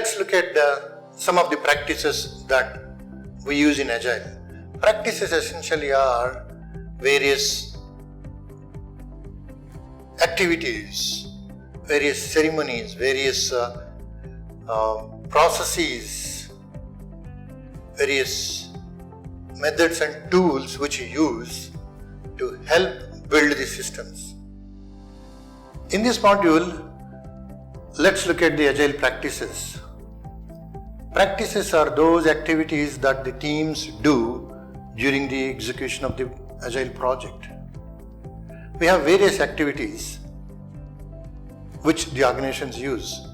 Let's look at some of the practices that we use in Agile. Practices essentially are various activities, various ceremonies, various processes, various methods and tools which you use to help build the systems. In this module, let's look at the Agile practices. Practices are those activities that the teams do during the execution of the Agile project. We have various activities which the organizations use.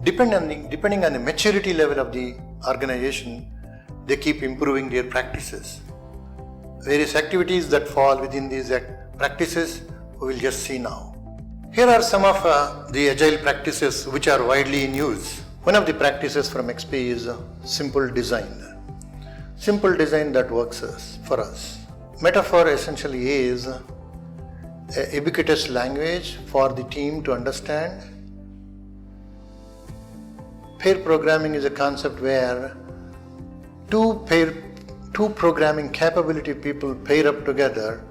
Depending on the maturity level of the organization, they keep improving their practices. Various activities that fall within these practices we will just see now. Here are some of the Agile practices which are widely in use. One of the practices from XP is simple design. Simple design that works for us. Metaphor essentially is a ubiquitous language for the team to understand. Pair programming is a concept where two programming capability people pair up together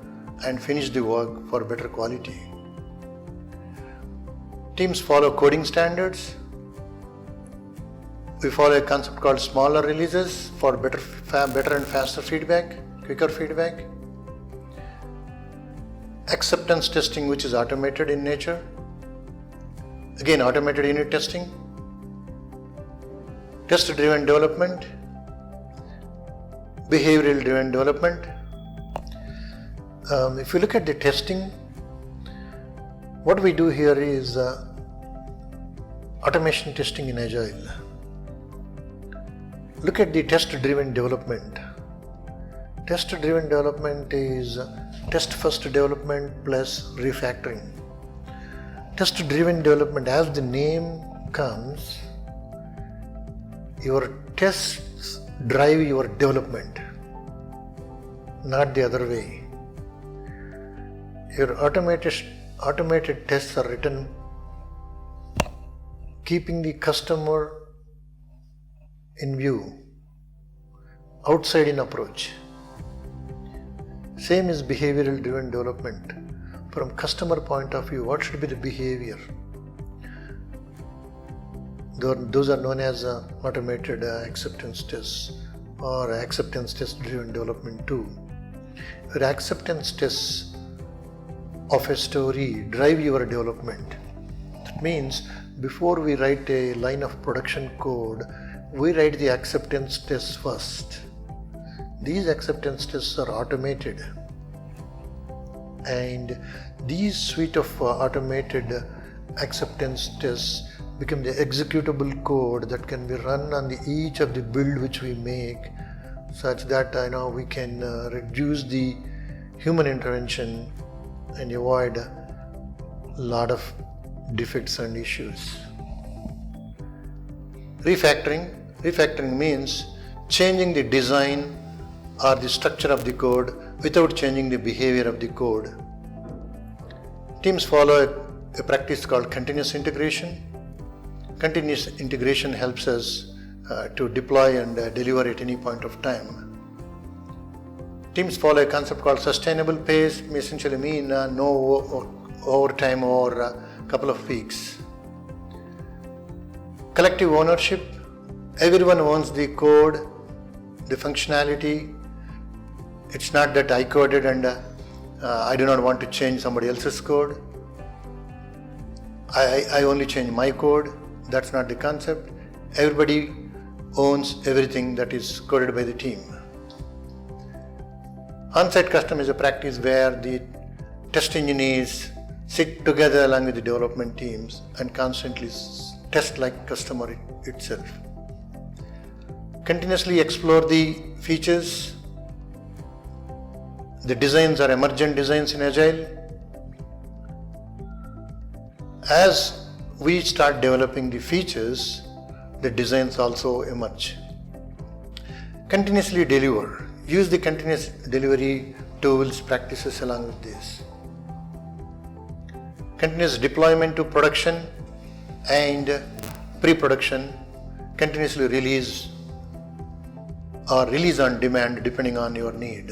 and finish the work for better quality. Teams follow coding standards. We follow a concept called smaller releases for better and faster feedback, quicker feedback. Acceptance testing, which is automated in nature. Again, automated unit testing. Test-driven development. Behavioral-driven development. If you look at the testing, what we do here is automation testing in Agile. Look at the test-driven development. Test-driven development is test-first development plus refactoring. Test-driven development, as the name comes, your tests drive your development, not the other way. Your automated tests are written keeping the customer in view, outside in approach. Same is behavioral driven development. From customer point of view, what should be the behavior? Those are known as automated acceptance tests or acceptance test driven development too. Your acceptance tests of a story drive your development. That means before we write a line of production code, we write the acceptance tests first. These acceptance tests are automated, and these suite of automated acceptance tests become the executable code that can be run on each of the build which we make, such that we can reduce the human intervention and avoid a lot of defects and issues. Refactoring means changing the design or the structure of the code without changing the behavior of the code. Teams follow a practice called continuous integration. Continuous integration helps us to deploy and deliver at any point of time. Teams follow a concept called sustainable pace, may essentially mean no overtime or a couple of weeks. Collective ownership. Everyone owns the code, the functionality. It's not that I coded and I do not want to change somebody else's code. I only change my code. That's not the concept. Everybody owns everything that is coded by the team. On-site custom is a practice where the test engineers sit together along with the development teams and constantly test like customer itself. Continuously explore the features. The designs are emergent designs in Agile. As we start developing the features, the designs also emerge. Continuously deliver. Use the continuous delivery tools, practices along with this. Continuous deployment to production and pre-production. continuously release or release on demand depending on your need.